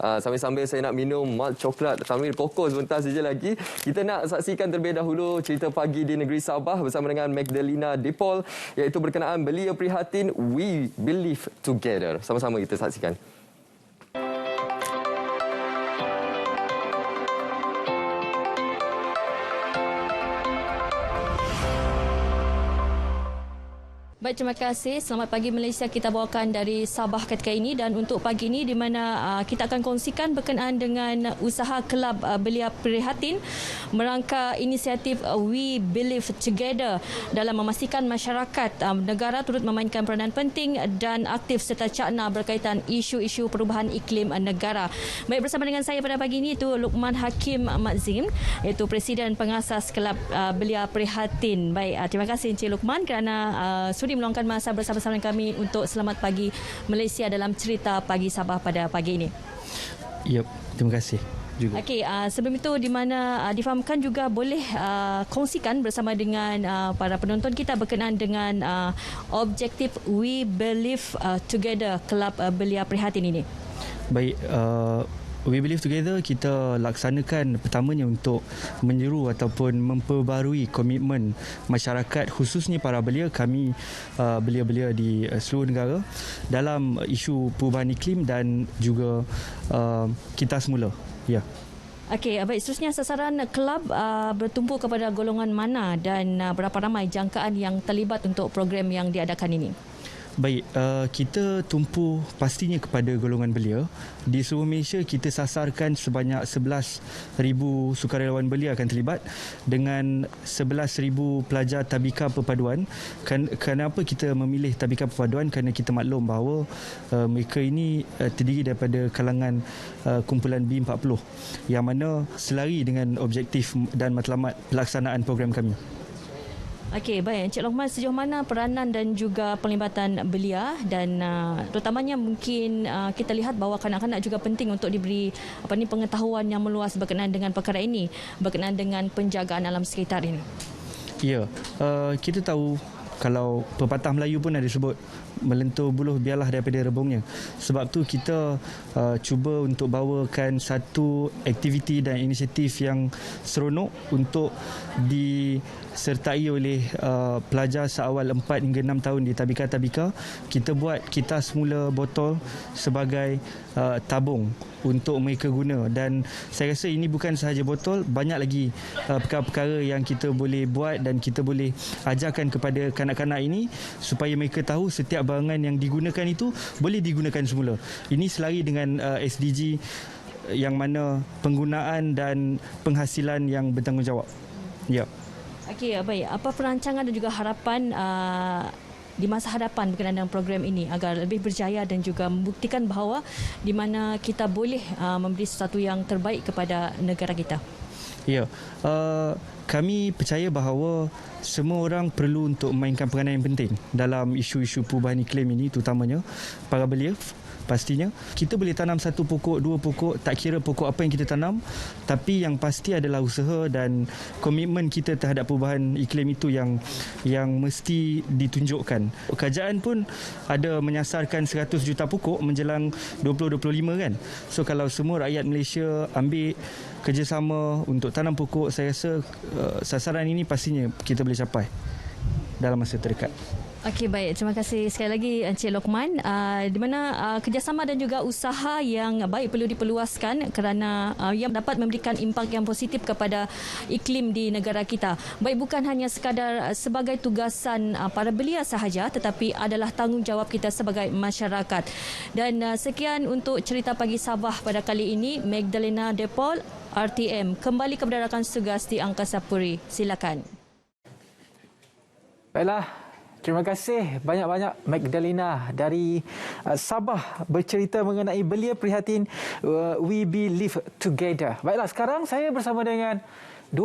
Sambil-sambil saya nak minum malt coklat sambil kokos sebentar saja lagi. Kita nak saksikan terlebih dahulu cerita pagi di negeri Sabah bersama dengan Magdalena De Paul, iaitu berkenaan belia prihatin We Believe Together. Sama-sama kita saksikan. Baik, terima kasih. Selamat pagi Malaysia, kita bawakan dari Sabah ketika ini, dan untuk pagi ini di mana kita akan kongsikan berkenaan dengan usaha Kelab Belia Prihatin merangka inisiatif We Believe Together dalam memastikan masyarakat negara turut memainkan peranan penting dan aktif serta cakna berkaitan isu-isu perubahan iklim negara. Baik, bersama dengan saya pada pagi ini itu Luqman Hakim Mazim, iaitu Presiden Pengasas Kelab Belia Prihatin. Baik, terima kasih Encik Luqman kerana sudi meluangkan masa bersama-sama dengan kami untuk Selamat Pagi Malaysia dalam cerita Pagi Sabah pada pagi ini. Ya, terima kasih juga. Okey, sebelum itu di mana difahamkan juga boleh kongsikan bersama dengan para penonton kita berkenaan dengan objektif We Believe Together Kelab Belia Prihatin ini. Baik, We Believe Together kita laksanakan pertamanya untuk menyeru ataupun memperbarui komitmen masyarakat, khususnya para belia kami, belia-belia di seluruh negara dalam isu perubahan iklim dan juga kita semula. Ya. Okey, baik, seterusnya sasaran kelab bertumpu kepada golongan mana dan berapa ramai jangkaan yang terlibat untuk program yang diadakan ini? Baik, kita tumpu pastinya kepada golongan belia. Di seluruh Malaysia kita sasarkan sebanyak 11,000 sukarelawan belia akan terlibat dengan 11,000 pelajar tabika perpaduan. Kenapa kita memilih tabika perpaduan? Kerana kita maklum bahawa mereka ini terdiri daripada kalangan kumpulan B40 yang mana selari dengan objektif dan matlamat pelaksanaan program kami. Okey, baik. Encik Luqman, sejauh mana peranan dan juga pelibatan belia dan terutamanya mungkin kita lihat bahawa kanak-kanak juga penting untuk diberi pengetahuan yang meluas berkenaan dengan perkara ini, berkenaan dengan penjagaan alam sekitar ini. Ya, kita tahu kalau pepatah Melayu pun ada sebut melentur buluh biarlah daripada rebungnya. Sebab tu kita cuba untuk bawakan satu aktiviti dan inisiatif yang seronok untuk disertai oleh pelajar seawal 4 hingga 6 tahun di tabika-tabika. Kita buat kita semula botol sebagai tabung untuk mereka guna, dan saya rasa ini bukan sahaja botol, banyak lagi perkara-perkara yang kita boleh buat dan kita boleh ajarkan kepada kanak-kanak ini supaya mereka tahu setiap barangan yang digunakan itu boleh digunakan semula. Ini selari dengan SDG yang mana penggunaan dan penghasilan yang bertanggungjawab. Ya. Okey, baik. Apa perancangan dan juga harapan di masa hadapan berkenaan dengan program ini agar lebih berjaya dan juga membuktikan bahawa di mana kita boleh memberi sesuatu yang terbaik kepada negara kita? Ya, kami percaya bahawa semua orang perlu untuk memainkan peranan yang penting dalam isu-isu perubahan iklim ini, terutamanya para belia. Pastinya kita boleh tanam satu pokok, dua pokok, tak kira pokok apa yang kita tanam, tapi yang pasti adalah usaha dan komitmen kita terhadap perubahan iklim itu yang mesti ditunjukkan. Kerajaan pun ada menyasarkan 100 juta pokok menjelang 2025 kan. So kalau semua rakyat Malaysia ambil kerjasama untuk tanam pokok, saya rasa sasaran ini pastinya kita boleh capai dalam masa terdekat. Okey, baik. Terima kasih sekali lagi Encik Luqman. Di mana kerjasama dan juga usaha yang baik perlu diperluaskan kerana yang dapat memberikan impak yang positif kepada iklim di negara kita. Baik, bukan hanya sekadar sebagai tugasan para belia sahaja, tetapi adalah tanggungjawab kita sebagai masyarakat. Dan sekian untuk cerita Pagi Sabah pada kali ini. Magdalena De Paul, RTM, kembali kepada rakan tugas di Angkasa Puri. Silakan. Baiklah. Terima kasih banyak-banyak Magdalena dari Sabah bercerita mengenai belia prihatin We Believe Together. Baiklah, sekarang saya bersama dengan